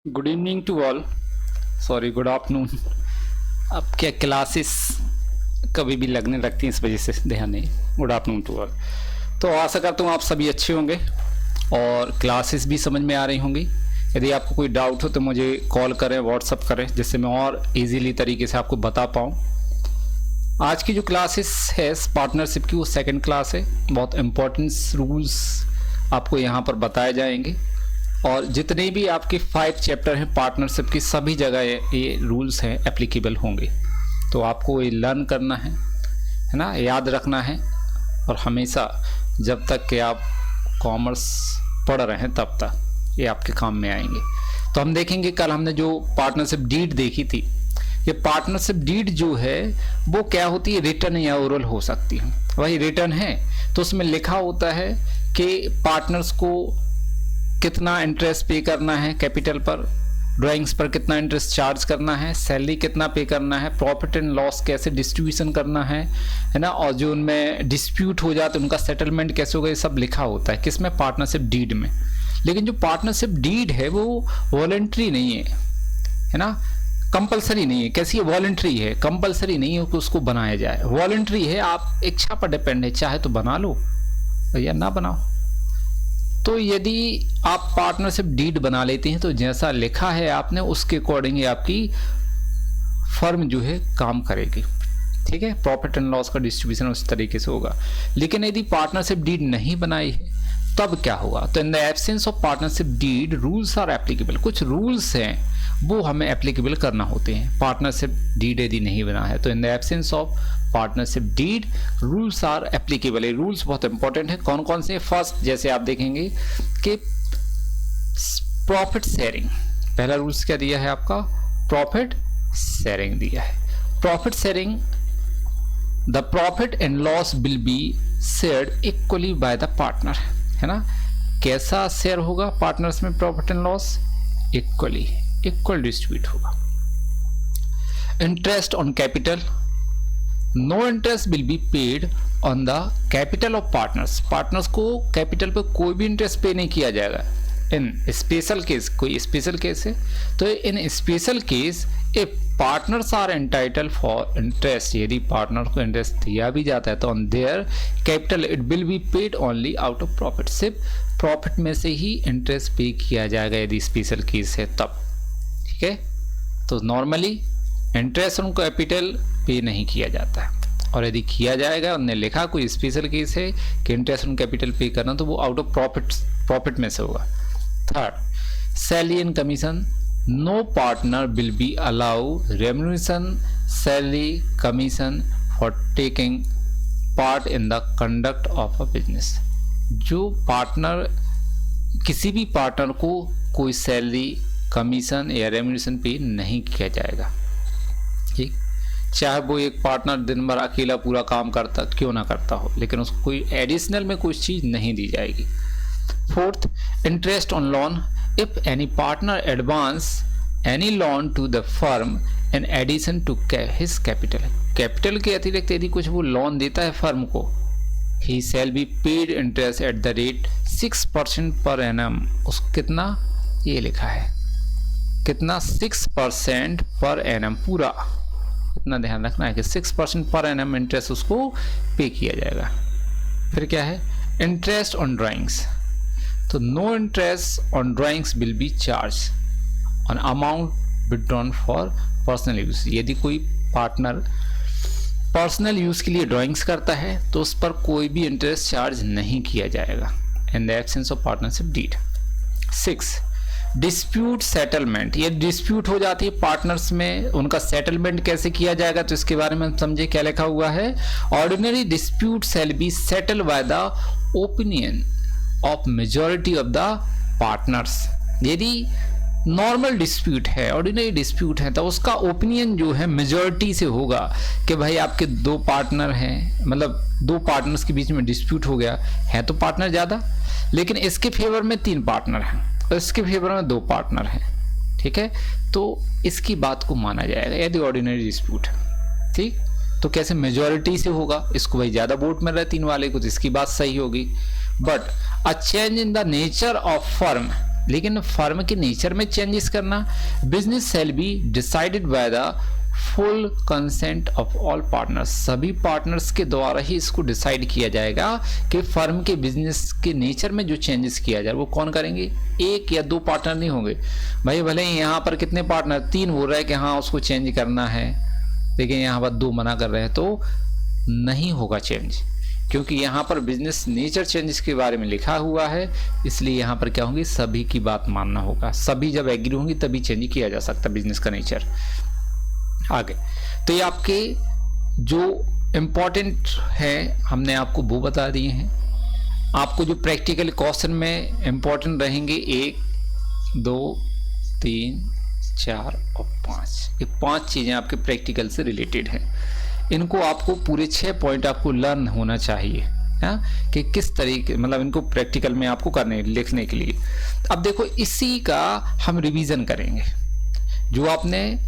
Good evening to all, sorry good afternoon. अब क्या classes कभी भी लगने लगती हैं, इस वजह से ध्यान नहीं। Good afternoon to all. तो आशा करता हूँ आप सभी अच्छे होंगे और क्लासेस भी समझ में आ रही होंगी। यदि आपको कोई डाउट हो तो मुझे कॉल करें, व्हाट्सअप करें, जिससे मैं और इजीली तरीके से आपको बता पाऊँ। आज की जो क्लासेस है पार्टनरशिप की, वो सेकंड क्लास है। बहुत इम्पोर्टेंट रूल्स आपको यहाँ पर बताए जाएंगे और जितने भी आपके 5 चैप्टर हैं पार्टनरशिप की, सभी जगह ये रूल्स हैं एप्लीकेबल होंगे। तो आपको ये लर्न करना है ना, याद रखना है। और हमेशा जब तक कि आप कॉमर्स पढ़ रहे हैं तब तक ये आपके काम में आएंगे। तो हम देखेंगे, कल हमने जो पार्टनरशिप डीड देखी थी, ये पार्टनरशिप डीड जो है वो क्या होती है, रिटर्न या ओरल हो सकती है। वही रिटर्न है तो उसमें लिखा होता है कि पार्टनर्स को कितना इंटरेस्ट पे करना है कैपिटल पर, ड्राइंग्स पर कितना इंटरेस्ट चार्ज करना है, सैलरी कितना पे करना है, प्रॉफिट एंड लॉस कैसे डिस्ट्रीब्यूशन करना है ना, और जो उनमें डिस्प्यूट हो जाते उनका सेटलमेंट कैसे होगा, ये सब लिखा होता है किसमें, पार्टनरशिप डीड में। लेकिन जो पार्टनरशिप डीड है वो वॉलंटरी नहीं है ना, कंपलसरी नहीं है। कैसी है, वॉलंटरी है, कंपलसरी नहीं है कि उसको बनाया जाए। वॉलंटरी है, आप इच्छा पर डिपेंड है, चाहे तो बना लो या ना बनाओ। तो यदि आप पार्टनरशिप डीड बना लेते हैं तो जैसा लिखा है आपने उसके अकॉर्डिंग आपकी फर्म जो है काम करेगी, ठीक है। प्रॉफिट एंड लॉस का डिस्ट्रीब्यूशन उस तरीके से होगा। लेकिन यदि पार्टनरशिप डीड नहीं बनाई है तब क्या होगा, तो in the absence of partnership deed rules are applicable. कुछ रूल्स हैं वो हमें एप्लीकेबल करना होते हैं। पार्टनरशिप डीड यदि नहीं बना है तो in the absence of partnership deed rules are applicable. ये रूल्स बहुत इंपॉर्टेंट है। कौन कौन से, फर्स्ट जैसे आप देखेंगे कि प्रॉफिट शेयरिंग, पहला रूल्स क्या दिया है आपका, प्रॉफिट शेयरिंग दिया है। Profit sharing, the profit and loss will be shared equally by the partner, है ना। कैसा शेयर होगा पार्टनर्स में, profit and loss equally, equal distribute होगा। Interest on capital, no interest will be paid on the capital of partners. Partners को capital पे कोई भी इंटरेस्ट पे नहीं किया जाएगा। इन स्पेशल केस, कोई स्पेशल केस है तो in special case if partners are entitle for interest, यदि पार्टनर को इंटरेस्ट दिया भी जाता है तो on their capital it will be paid only out of profit, सिर्फ प्रॉफिट में से ही इंटरेस्ट पे किया जाएगा यदि स्पेशल केस है तब, ठीक है। तो नॉर्मली इंटरेस्ट ऑन कैपिटल पे नहीं किया जाता है, और यदि किया जाएगा, उन्होंने लिखा कोई स्पेशल केस है कि इंटरेस्ट ऑन कैपिटल पे करना, तो वो आउट ऑफ प्रॉफिट में से होगा। Third, salary and commission, no partner will be allow remuneration, salary, commission for taking part in the conduct of a business. जो पार्टनर, किसी भी पार्टनर को कोई सैलरी, कमीशन या रेम्यूनरेशन पे नहीं किया जाएगा, ठीक। चाहे वो एक पार्टनर दिन भर अकेला पूरा काम करता क्यों ना करता हो, लेकिन उसको कोई एडिशनल में कोई चीज़ नहीं दी जाएगी। Fourth, interest on loan, if any partner advance any loan to the firm in addition to his capital, capital के अतिरिक्त यदि कुछ वो लोन देता है फर्म को, he shall be paid interest at the rate 6% per annum. उसको कितना, ये लिखा है कितना, 6% पर एनम, पूरा इतना ध्यान रखना है कि 6% पर एनम इंटरेस्ट उसको पे किया जाएगा। फिर क्या है, इंटरेस्ट ऑन ड्राइंग्स, तो no interest on drawings will be charge on amount withdrawn for personal use. यदि कोई पार्टनर पर्सनल यूज के लिए ड्राइंग्स करता है तो उस पर कोई भी इंटरेस्ट चार्ज नहीं किया जाएगा in the absence of partnership deed. 6, dispute settlement, ये डिस्प्यूट हो जाती है पार्टनर्स में, उनका सेटलमेंट कैसे किया जाएगा, तो इसके बारे में हम समझे। क्या लिखा हुआ है, ordinary dispute shall be settle by the opinion of majority of the partners. यदि नॉर्मल डिस्प्यूट है, ऑर्डिनरी डिस्प्यूट है, तो उसका ओपिनियन जो है मेजॉरिटी से होगा कि भाई आपके 2 पार्टनर हैं, मतलब 2 पार्टनर्स के बीच में डिस्प्यूट हो गया है तो पार्टनर ज़्यादा, लेकिन इसके फेवर में 3 पार्टनर हैं और इसके फेवर में 2 पार्टनर हैं, ठीक है। तो इसकी बात को माना जाएगा यदि ऑर्डिनरी डिस्प्यूट है, ठीक। तो कैसे, मेजॉरिटी से होगा, इसको भाई ज़्यादा वोट मिल रहा है 3 वाले को, तो इसकी बात सही होगी। But a change in the nature of firm लेकिन फर्म के नेचर में चेंजेस करना, business shall be decided by the full consent of all partners, सभी पार्टनर्स के द्वारा ही इसको डिसाइड किया जाएगा कि फर्म के बिजनेस के नेचर में जो चेंजेस किया जाए वो कौन करेंगे, एक या दो पार्टनर नहीं होंगे भाई। भले ही यहाँ पर कितने पार्टनर, 3 बोल रहे हैं कि हाँ उसको चेंज करना है, लेकिन यहाँ पर 2 मना कर रहे हैं, तो नहीं होगा चेंज, क्योंकि यहाँ पर बिजनेस नेचर चेंजेस के बारे में लिखा हुआ है। इसलिए यहाँ पर क्या होंगे, सभी की बात मानना होगा, सभी जब एग्री होंगी तभी चेंज किया जा सकता है बिजनेस का नेचर। आगे तो ये आपके जो इम्पोर्टेंट है हमने आपको वो बता दिए हैं। आपको जो प्रैक्टिकल क्वेश्चन में इम्पोर्टेंट रहेंगे 1, 2, 3, 4 और 5, ये 5 चीज़ें आपके प्रैक्टिकल से रिलेटेड हैं। इनको आपको पूरे 6 पॉइंट आपको लर्न होना चाहिए कि किस तरीके, मतलब इनको प्रैक्टिकल में आपको करने लिखने के लिए। अब देखो इसी का हम रिवीजन करेंगे, जो आपने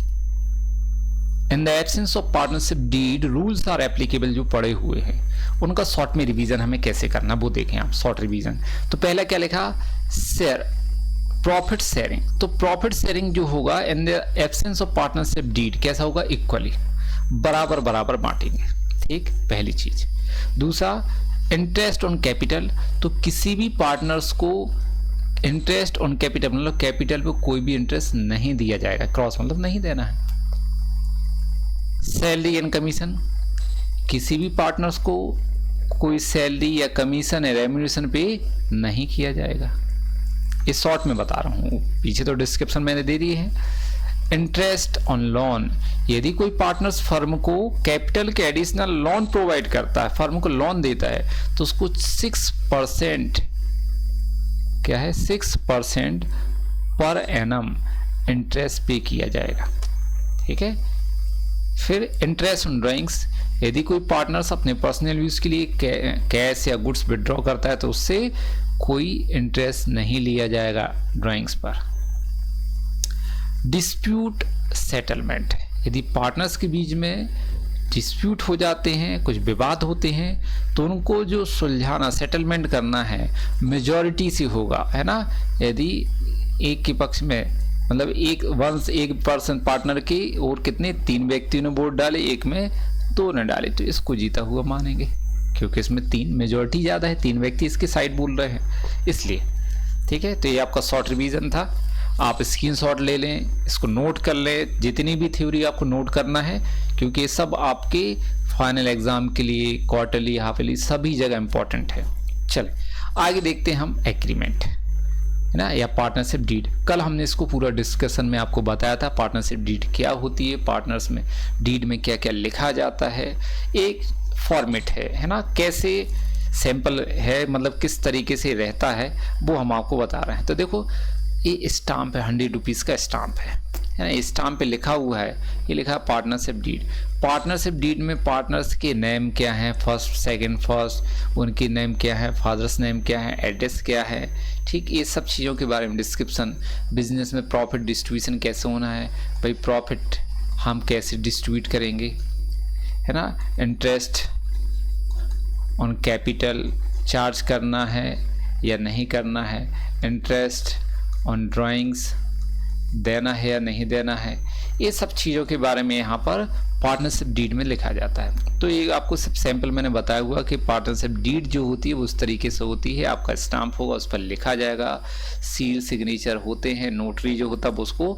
in the absence of partnership deed rules are applicable जो पढ़े हुए हैं, उनका शॉर्ट में रिवीजन हमें कैसे करना वो देखें आप, शॉर्ट रिवीजन। तो पहला क्या लिखा, शेयर प्रॉफिट शेयरिंग। तो प्रॉफिट शेयरिंग जो होगा in the absence of partnership deed कैसा होगा, इक्वली, बराबर बराबर बांटेंगे, ठीक, पहली चीज। दूसरा इंटरेस्ट ऑन कैपिटल, तो किसी भी पार्टनर्स को इंटरेस्ट ऑन कैपिटल मतलब कैपिटल पे कोई भी इंटरेस्ट नहीं दिया जाएगा, क्रॉस मतलब नहीं देना है। सैलरी एंड कमीशन, किसी भी पार्टनर्स को कोई सैलरी या कमीशन या रेम्यूनरेशन पे नहीं किया जाएगा। इस शॉर्ट में बता रहा हूँ, पीछे तो डिस्क्रिप्शन मैंने दे दी है। इंटरेस्ट ऑन लोन, यदि कोई पार्टनर्स फर्म को कैपिटल के एडिशनल लोन प्रोवाइड करता है, फर्म को लोन देता है, तो उसको 6% क्या है, 6% पर एनम इंटरेस्ट पे किया जाएगा, ठीक है। फिर इंटरेस्ट ऑन ड्राइंग्स, यदि कोई पार्टनर्स अपने पर्सनल यूज के लिए कैश या गुड्स विड्रॉ करता है तो उससे कोई इंटरेस्ट नहीं लिया जाएगा ड्राइंग्स पर। डिस्प्यूट सेटलमेंट, यदि पार्टनर्स के बीच में डिस्प्यूट हो जाते हैं, कुछ विवाद होते हैं, तो उनको जो सुलझाना, सेटलमेंट करना है, मेजॉरिटी से होगा, है ना। यदि एक के पक्ष में मतलब एक पर्सन पार्टनर की और कितने 3 व्यक्तियों ने वोट डाले, एक में 2 ने डाले, तो इसको जीता हुआ मानेंगे, क्योंकि इसमें 3 मेजॉरिटी ज़्यादा है, 3 व्यक्ति इसके साइड बोल रहे हैं, इसलिए, ठीक है। तो ये आपका शॉर्ट रिवीजन था, आप स्क्रीनशॉट ले लें, इसको नोट कर लें, जितनी भी थ्योरी आपको नोट करना है, क्योंकि ये सब आपके फाइनल एग्जाम के लिए, क्वार्टरली, हाफ ईयरली, सभी जगह इंपॉर्टेंट है। चलें आगे देखते हैं हम एग्रीमेंट, है ना, या पार्टनरशिप डीड। कल हमने इसको पूरा डिस्कशन में आपको बताया था, पार्टनरशिप डीड क्या होती है, पार्टनर्स में डीड में क्या क्या लिखा जाता है, एक फॉर्मेट है ना, कैसे सैंपल है, मतलब किस तरीके से रहता है, वो हम आपको बता रहे हैं। तो देखो ये स्टाम्प है, 100 रुपीज़ का स्टाम्प है ना, स्टाम्प पे लिखा हुआ है, ये लिखा है पार्टनरशिप डीड। पार्टनरशिप डीड में पार्टनर्स के नेम क्या है, फर्स्ट सेकंड फर्स्ट, उनकी नेम क्या है, फादर्स नेम क्या है, एड्रेस क्या है, ठीक, ये सब चीज़ों के बारे में डिस्क्रिप्शन। बिजनेस में प्रॉफिट डिस्ट्रीब्यूशन कैसे होना है, भाई प्रॉफिट हम कैसे डिस्ट्रीब्यूट करेंगे, है ना। इंटरेस्ट ऑन कैपिटल चार्ज करना है या नहीं करना है, इंटरेस्ट ऑन ड्राइंग्स देना है या नहीं देना है, ये सब चीज़ों के बारे में यहाँ पर पार्टनरशिप डीड में लिखा जाता है। तो ये आपको सब सैंपल मैंने बताया हुआ कि पार्टनरशिप डीड जो होती है वो उस तरीके से होती है, आपका स्टाम्प होगा, उस पर लिखा जाएगा, सील सिग्नेचर होते हैं, नोटरी जो होता है वो उसको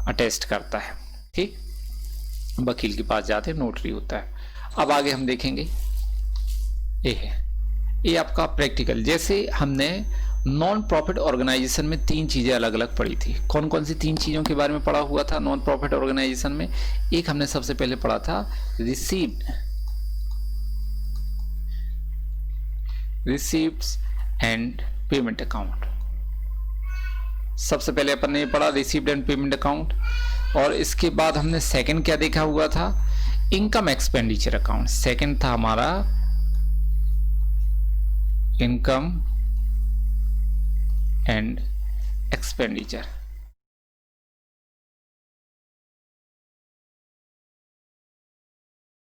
अटेस्ट करता है, ठीक, वकील के पास जाते हैं, नोटरी होता है। अब आगे हम देखेंगे, ये है, ये आपका प्रैक्टिकल। जैसे हमने नॉन प्रॉफिट ऑर्गेनाइजेशन में 3 चीज़ें अलग अलग पढ़ी थी, कौन कौन सी 3 चीज़ों के बारे में पढ़ा हुआ था नॉन प्रॉफिट ऑर्गेनाइजेशन में। एक हमने सबसे पहले पढ़ा था रिसीप्ट्स एंड पेमेंट अकाउंट, सबसे पहले अपन ने पढ़ा रिसीप्ट एंड पेमेंट अकाउंट। और इसके बाद हमने सेकंड क्या देखा हुआ था, इनकम एक्सपेंडिचर अकाउंट। सेकंड था हमारा income and expenditure,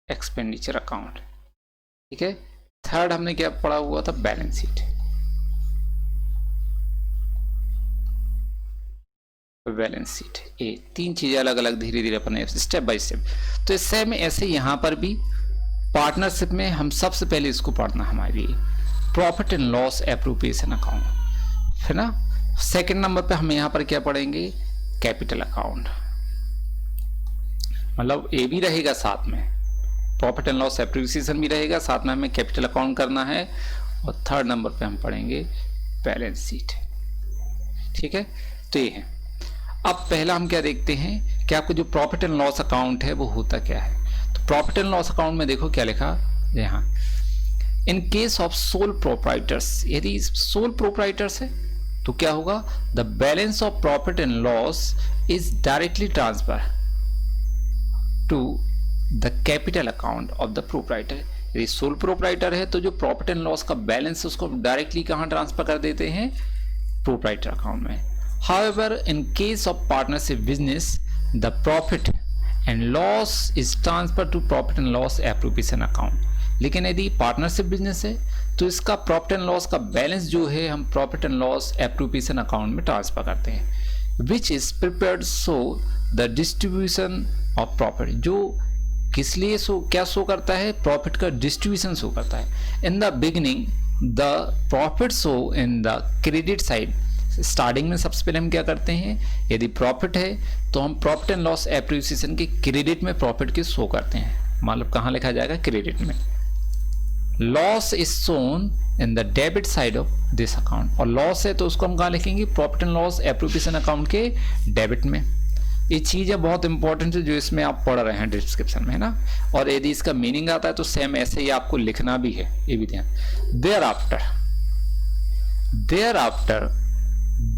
expenditure account, ठीक है। थर्ड हमने क्या पढ़ा हुआ था, बैलेंस शीट। Balance sheet. ये तीन चीजें अलग अलग धीरे धीरे अपने स्टेप बाय स्टेप। तो इससे में ऐसे यहाँ पर भी पार्टनरशिप में हम सबसे पहले इसको पढ़ना हमारे लिए profit and loss appropriation account, है ना। सेकंड नंबर पे हम यहाँ पर क्या पढ़ेंगे, कैपिटल अकाउंट, मतलब ए भी रहेगा साथ में, प्रॉफिट एंड लॉस एप्रोप्रिएशन भी रहेगा साथ में, हमें कैपिटल अकाउंट करना है। और थर्ड नंबर पे हम पढ़ेंगे बैलेंस शीट, ठीक है। तो ये है। अब पहला हम क्या देखते हैं कि आपको जो प्रॉफिट एंड लॉस अकाउंट है वो होता क्या है। तो प्रॉफिट एंड लॉस अकाउंट में देखो क्या लिखा यहाँ, in case of sole proprietors, यदि सोल प्रोप्राइटर्स है तो क्या होगा, the balance of profit and loss is directly transfer to the capital account of the proprietor. यदि सोल प्रोप्राइटर है तो जो प्रॉफिट एंड लॉस का बैलेंस उसको डायरेक्टली कहाँ ट्रांसफर कर देते हैं, प्रोप्राइटर अकाउंट में। However, in case of partnership business, the profit and loss is transferred to profit and loss appropriation account. लेकिन यदि पार्टनरशिप बिजनेस है तो इसका प्रॉफिट एंड लॉस का बैलेंस जो है हम profit and loss appropriation account में ट्रांसफर करते हैं, which is prepared so the distribution of profit, जो किस लिए क्या शो करता है, प्रॉफिट का डिस्ट्रीब्यूशन शो करता है। In the beginning the profit show in the credit side, starting में सबसे पहले हम क्या करते हैं, यदि प्रॉफिट है तो हम प्रॉफिट एंड लॉस एप्रिसिएशन के क्रेडिट में प्रॉफिट के शो करते हैं, मतलब कहाँ लिखा जाएगा, क्रेडिट में। Loss is shown in the debit side of this account, और लॉस है तो उसको हम कहाँ लिखेंगे, profit and loss appreciation account के डेबिट में। ये चीज़ है बहुत इंपॉर्टेंट है जो इसमें आप पढ़ रहे हैं डिस्क्रिप्शन में, है ना। और यदि इसका मीनिंग आता है तो सेम ऐसे ही आपको लिखना भी है, ये भी ध्यान। Thereafter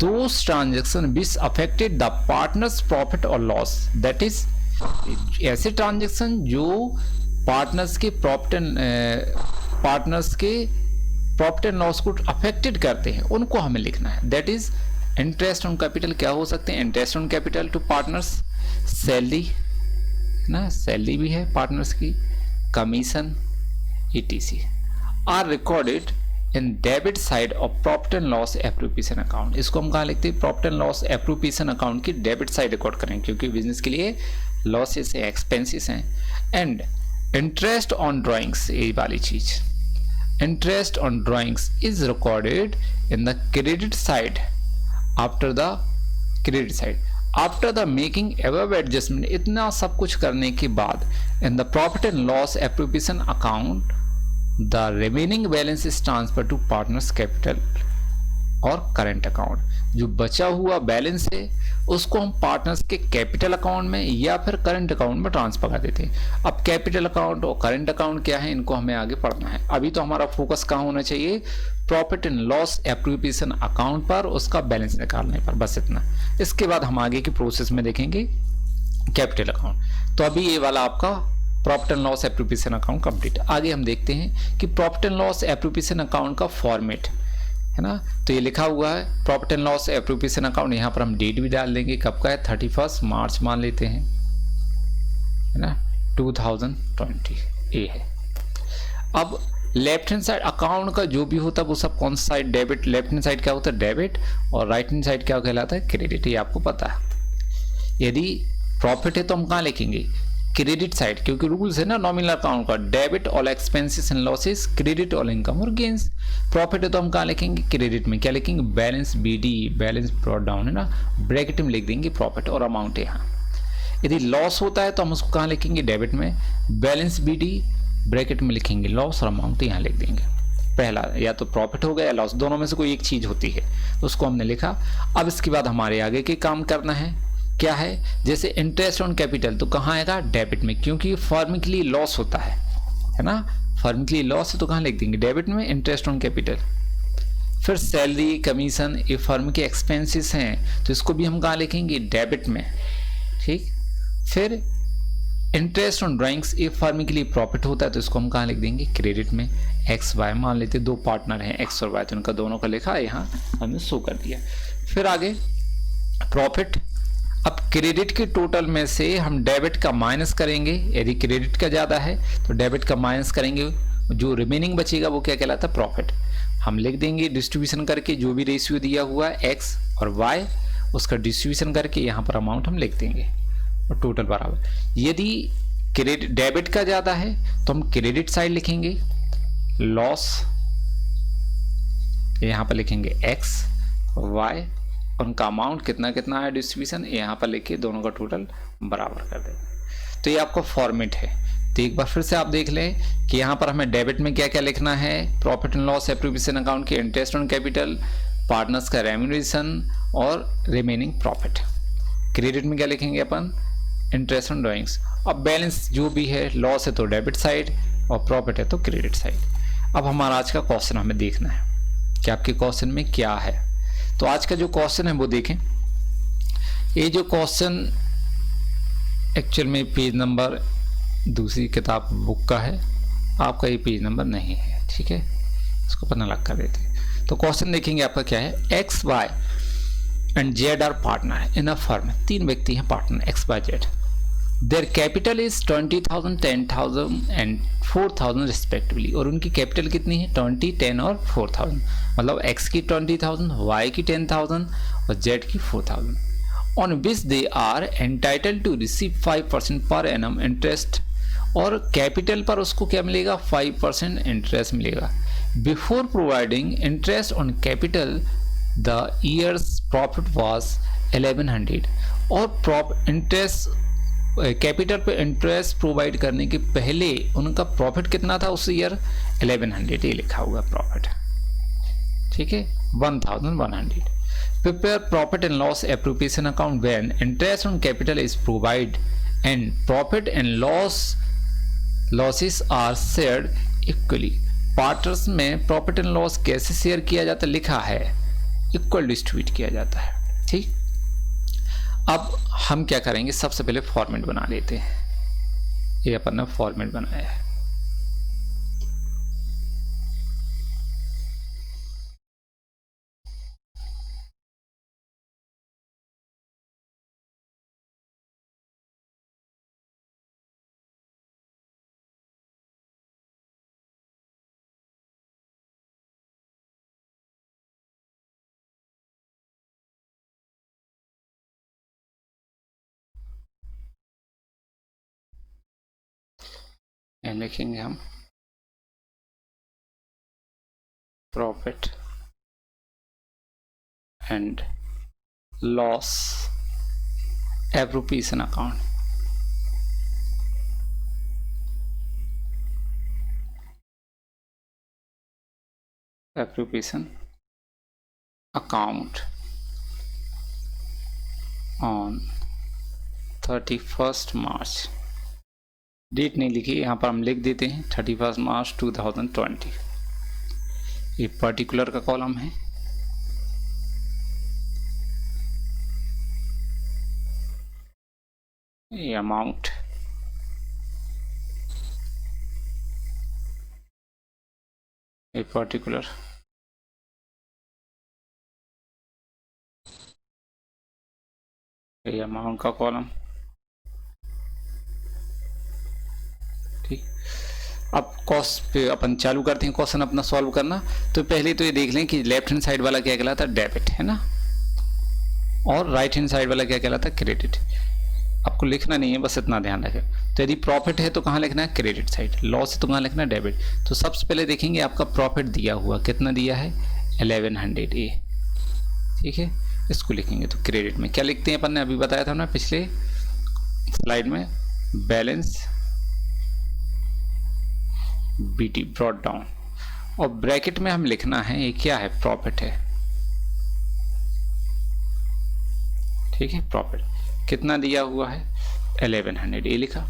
those transactions which affected the partner's profit or loss, that is ऐसे ट्रांजेक्शन जो पार्टनर्स के प्रॉफिट एंड लॉस को अफेक्टेड करते हैं उनको हमें लिखना है। That is interest on capital, क्या हो सकते हैं, interest on capital to partners, salary ना, सैलरी भी है पार्टनर्स की, commission, ETC are recorded in debit side of profit and loss appropriation account. इसको हम कहाँ लिखते हैं, profit and loss appropriation account की डेबिट साइड रिकॉर्ड करेंगे, क्योंकि बिजनेस के लिए लॉसेस है, एक्सपेंसेस हैं। एंड इंटरेस्ट ऑन ड्राइंग्स, ये वाली चीज, interest on drawings is recorded in the credit side after the credit side after the making above adjustment. इतना सब कुछ करने के बाद in the profit and loss appropriation account the remaining balance is transfer to partners capital और current account. जो बचा हुआ बैलेंस है उसको हम पार्टनर्स के कैपिटल अकाउंट में या फिर करंट अकाउंट में ट्रांसफर कर देते हैं। अब कैपिटल अकाउंट और करंट अकाउंट क्या है, इनको हमें आगे पढ़ना है। अभी तो हमारा फोकस कहाँ होना चाहिए, profit and loss appropriation account पर, उसका बैलेंस निकालने पर, बस इतना। इसके बाद हम आगे की प्रोसेस में देखेंगे कैपिटल अकाउंट। तो अभी ये वाला आपका profit and loss appropriation account complete. आगे हम देखते हैं कि profit and loss appropriation account का फॉर्मेट, है ना। तो ये लिखा हुआ है profit and loss appropriation account, यहाँ पर हम डेट भी डाल देंगे, कब का है, 31 मार्च मान लेते हैं, है ना, 2020 ये है। अब लेफ्ट हैंड साइड अकाउंट का जो भी होता है वो सब कौन सा side, debit, left hand side क्या होता है, डेबिट, और राइट हैंड साइड क्या कहलाता है, क्रेडिट, ये आपको पता है। यदि प्रॉफिट है तो हम कहाँ लिखेंगे, क्रेडिट साइड, क्योंकि रूल्स है ना नॉमिनल अकाउंट का, debit all expenses and losses, credit all income और गेन्स। प्रॉफिट है तो हम कहाँ लिखेंगे, क्रेडिट में, क्या लिखेंगे, balance BD, balance brought down, है ना, ब्रैकेट में लिख देंगे प्रॉफिट और अमाउंट है यहाँ। यदि लॉस होता है तो हम उसको कहाँ लिखेंगे, डेबिट में, बैलेंस BD, ब्रैकेट में लिखेंगे लॉस और अमाउंट यहाँ लिख देंगे। पहला या तो प्रॉफिट होगा या लॉस, दोनों में से कोई एक चीज होती है, तो उसको हमने लिखा। अब इसके बाद हमारे आगे के काम करना है, क्या है, जैसे इंटरेस्ट ऑन कैपिटल तो कहाँ आएगा, डेबिट में, क्योंकि फर्म के लिए लॉस होता है ना, फर्म के लिए लॉस है तो कहाँ लिख देंगे, डेबिट में, इंटरेस्ट ऑन कैपिटल। फिर सैलरी, कमीशन, ये फर्म के एक्सपेंसेस हैं तो इसको भी हम कहाँ लिखेंगे, डेबिट में, ठीक। फिर इंटरेस्ट ऑन ड्राइंग्स, ये फर्म के लिए प्रॉफिट होता है तो इसको हम कहाँ लिख देंगे, क्रेडिट में। XY मान लेते, दो पार्टनर हैं X और Y, तो उनका दोनों का लिखा यहाँ हमने शो कर दिया। फिर आगे प्रॉफिट, अब क्रेडिट के टोटल में से हम डेबिट का माइनस करेंगे, यदि क्रेडिट का ज़्यादा है तो डेबिट का माइनस करेंगे, जो रिमेनिंग बचेगा वो क्या कहलाता है, प्रॉफिट। हम लिख देंगे डिस्ट्रीब्यूशन करके, जो भी रेशियो दिया हुआ है X और Y उसका डिस्ट्रीब्यूशन करके यहाँ पर अमाउंट हम लिख देंगे और टोटल बराबर। यदि क्रेडिट डेबिट का ज़्यादा है तो हम क्रेडिट साइड लिखेंगे, लॉस यहाँ पर लिखेंगे एक्स वाई, उनका अमाउंट कितना कितना है डिस्ट्रीब्यूशन यहाँ पर लिख के दोनों का टोटल बराबर कर देंगे। तो ये आपका फॉर्मेट है। तो एक बार फिर से आप देख लें कि यहाँ पर हमें डेबिट में क्या क्या लिखना है, profit and loss appropriation account के इंटरेस्ट ऑन कैपिटल, पार्टनर्स का रेम्यूनरेशन और रिमेनिंग प्रॉफिट। क्रेडिट में क्या लिखेंगे अपन, इंटरेस्ट ऑन ड्राइंग्स। अब बैलेंस जो भी है, लॉस है तो डेबिट साइड और प्रॉफिट है तो क्रेडिट साइड। अब हमारा आज का क्वेश्चन हमें देखना है कि आपके क्वेश्चन में क्या है। तो आज का जो क्वेश्चन है वो देखें। ये जो क्वेश्चन एक्चुअल में पेज नंबर दूसरी किताब बुक का है, आपका ये पेज नंबर नहीं है, ठीक है, इसको अपन अलग कर देते हैं। तो क्वेश्चन देखेंगे आपका क्या है, X Y and Z are partner in a firm. तीन व्यक्ति हैं partner X Y Z. Their capital is 20,000, 10,000 and 4,000 respectively. और उनकी कैपिटल कितनी है, 20, 10 और 4,000। मतलब एक्स की 20,000, वाई की 10,000 और जेड की 4,000। On which they are entitled to receive 5% per annum interest. और कैपिटल पर उसको क्या मिलेगा, 5% इंटरेस्ट मिलेगा। Before providing interest on capital the years profit was 1100। और इंटरेस्ट कैपिटल पे इंटरेस्ट प्रोवाइड करने के पहले उनका प्रॉफिट कितना था उस ईयर, 1100, ये लिखा हुआ प्रॉफिट, ठीक है, 1100। Prepare profit and loss appropriation account when interest on capital is provide and profit and losses are shared equally. Partners में प्रॉफिट एंड लॉस कैसे शेयर किया जाता है, लिखा है इक्वल डिस्ट्रीब्यूट किया जाता है, ठीक। अब हम क्या करेंगे, सबसे पहले फॉर्मेट बना लेते हैं। ये अपन ने फॉर्मेट बनाया है। लिखेंगे हम profit and loss appropriation account. Appropriation account on 31 March. Date नहीं लिखी, यहाँ पर हम लिख देते हैं 31 मार्च 2020। ये पर्टिकुलर का कॉलम है। ये अमाउंट, ये पर्टिकुलर, ये अमाउंट का कॉलम, ठीक। अब कॉस्ट पे अपन चालू करते हैं क्वेश्चन अपना सॉल्व करना। तो पहले तो ये देख लें कि लेफ्ट हैंड साइड वाला क्या कहलाता है, डेबिट है ना, और राइट हैंड साइड वाला क्या कहलाता है, क्रेडिट। आपको लिखना नहीं है, बस इतना ध्यान रखें। तो यदि प्रॉफिट है तो कहाँ लिखना है, क्रेडिट साइड। लॉस है तो कहाँ लिखना है, डेबिट। तो सबसे पहले देखेंगे आपका प्रॉफिट दिया हुआ कितना दिया है, 1100 ए, ठीक है, इसको लिखेंगे। तो क्रेडिट में क्या लिखते हैं, अपन ने अभी बताया था ना पिछले स्लाइड में, बैलेंस बीटी ब्रॉट डाउन। और ब्रैकेट में हम लिखना है ये क्या है, प्रॉफिट है, ठीक है। प्रॉफिट कितना दिया हुआ है, 1100, ये लिखा।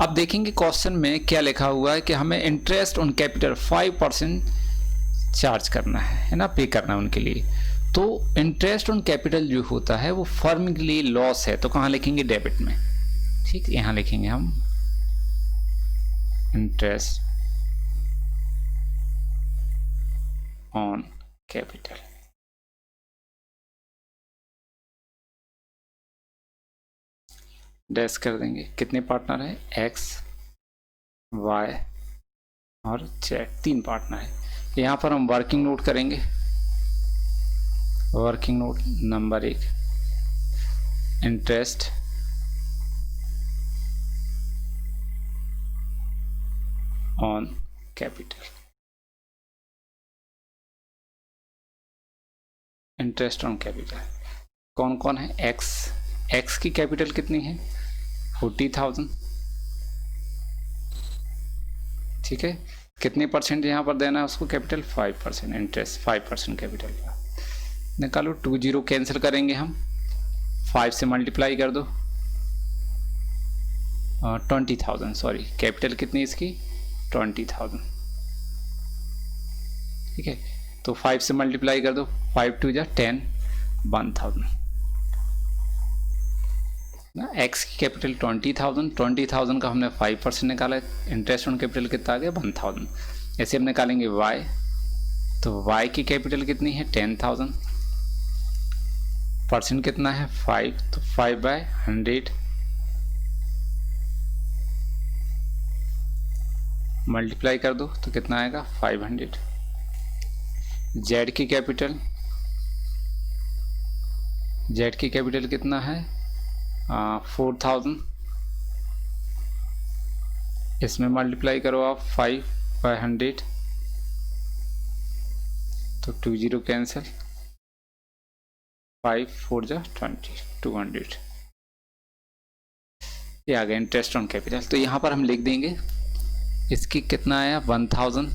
अब देखेंगे क्वेश्चन में क्या लिखा हुआ है कि हमें इंटरेस्ट ऑन कैपिटल 5% चार्ज करना है ना, पे करना है उनके लिए। तो इंटरेस्ट ऑन कैपिटल जो होता है वो फर्म के लिए लॉस है, तो कहाँ लिखेंगे, डेबिट में, ठीक। यहाँ लिखेंगे हम इंटरेस्ट ऑन कैपिटल। डैश कर देंगे। कितने पार्टनर है, एक्स वाई और जेड, तीन पार्टनर है। यहाँ पर हम वर्किंग नोट करेंगे। Working note number 1, interest on capital. Interest on capital कौन कौन है? एक्स की कैपिटल कितनी है? 40,000। ठीक है, कितने परसेंट यहाँ पर देना है उसको कैपिटल? 5%। इंटरेस्ट 5% कैपिटल का निकालो। 20 कैंसिल करेंगे हम, 5 से मल्टीप्लाई कर दो। 20,000, सॉरी, कैपिटल कितनी इसकी? 20,000। ठीक है, तो 5 से मल्टीप्लाई कर दो, 5 2 जा 10, 1,000 ना। एक्स की कैपिटल 20,000 का हमने 5% निकाला, इंटरेस्ट ऑन कैपिटल कितना आ गया? 1,000। ऐसे हम निकालेंगे वाई, तो वाई की कैपिटल कितनी है? 10,000, परसेंट कितना है? 5, तो 5/100 मल्टीप्लाई कर दो तो कितना आएगा? 500। जेड की कैपिटल कितना है? 4,000। इसमें मल्टीप्लाई करो आप 5/100, तो 20 कैंसिल, 5 4 जा 20, 200। ये आ गया इंटरेस्ट ऑन कैपिटल। तो यहाँ पर हम लिख देंगे इसकी कितना आया? 1,000,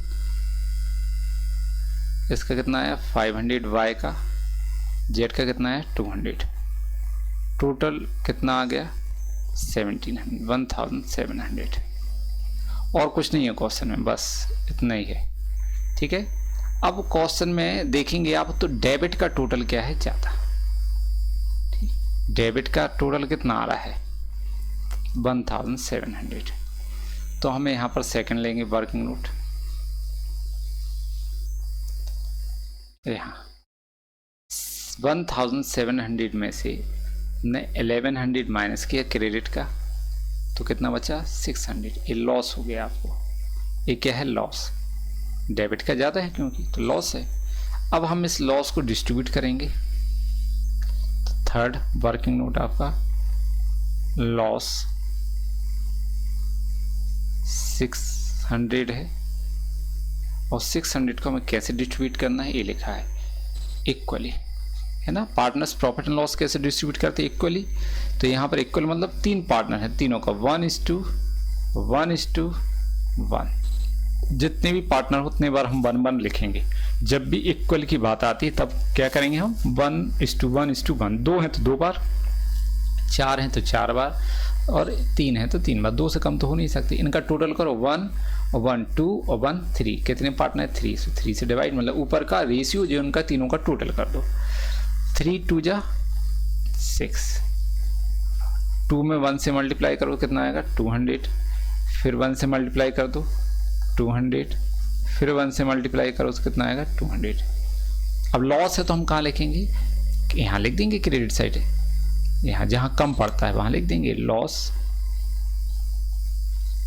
इसका कितना आया? 500 वाई का, जेड का कितना है? 200। टोटल कितना आ गया? 1,700। और कुछ नहीं है क्वेश्चन में, बस इतना ही है। ठीक है, अब क्वेश्चन में देखेंगे आप तो डेबिट का टोटल क्या है? ज़्यादा। डेबिट का टोटल कितना आ रहा है? 1,700। तो हमें यहाँ पर सेकंड लेंगे वर्किंग नोट। यहाँ 1,700 में से ने 1,100 माइनस किया क्रेडिट का, तो कितना बचा? 600। ये लॉस हो गया आपको। ये क्या है? लॉस। डेबिट का ज़्यादा है क्योंकि, तो लॉस है। अब हम इस लॉस को डिस्ट्रीब्यूट करेंगे। तो थर्ड वर्किंग नोट आपका लॉस 600 है, और 600 को हमें कैसे डिस्ट्रीब्यूट करना है? ये लिखा है इक्वली, है ना। पार्टनर्स प्रॉफिट एंड लॉस कैसे डिस्ट्रीब्यूट करते हैं? इक्वली। तो यहाँ पर इक्वल मतलब 3 पार्टनर है, तीनों का 1:1:1। जितने भी पार्टनर उतने बार हम 1:1 लिखेंगे। जब भी इक्वल की बात आती है तब क्या करेंगे हम? 1:1:1। 2 हैं तो 2 बार, 4 हैं तो 4 बार, और 3 है तो 3 बार। 2 से कम तो हो नहीं सकती। इनका टोटल करो 1 और 1 2 और 1 3। कितने पार्टनर है? 3। 3 से डिवाइड, मतलब ऊपर का रेशियो जो उनका तीनों का टोटल कर दो। 3 2 जा 6। 2 में 1 से मल्टीप्लाई करो, कितना आएगा? 200। फिर 1 से मल्टीप्लाई कर दो 200, फिर 1 से मल्टीप्लाई करो तो कितना आएगा? 200। अब लॉस है तो हम कहाँ लिखेंगे? यहाँ लिख देंगे क्रेडिट साइड है, यहाँ जहाँ कम पड़ता है वहाँ लिख देंगे लॉस,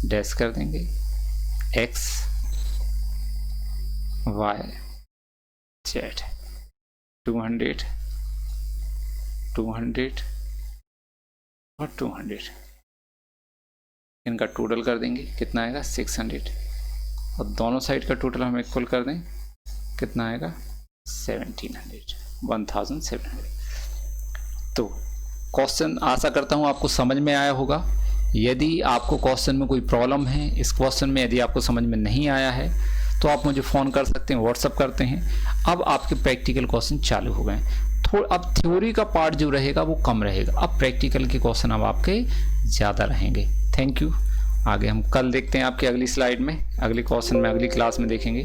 डैश कर देंगे एक्स वाई जेड। 200 200 और 200, इनका टोटल कर देंगे, कितना आएगा? 600। और दोनों साइड का टोटल हम इक्वल कर दें, कितना आएगा? 1700। तो क्वेश्चन आशा करता हूँ आपको समझ में आया होगा। यदि आपको क्वेश्चन में कोई प्रॉब्लम है, इस क्वेश्चन में यदि आपको समझ में नहीं आया है तो आप मुझे फ़ोन कर सकते हैं, व्हाट्सअप करते हैं। अब आपके प्रैक्टिकल क्वेश्चन चालू हो गए। अब थ्योरी का पार्ट जो रहेगा वो कम रहेगा, अब प्रैक्टिकल के क्वेश्चन अब आपके ज़्यादा रहेंगे। Thank you. आगे हम कल देखते हैं आपके अगली स्लाइड में, अगले क्वेश्चन में, अगली क्लास में देखेंगे।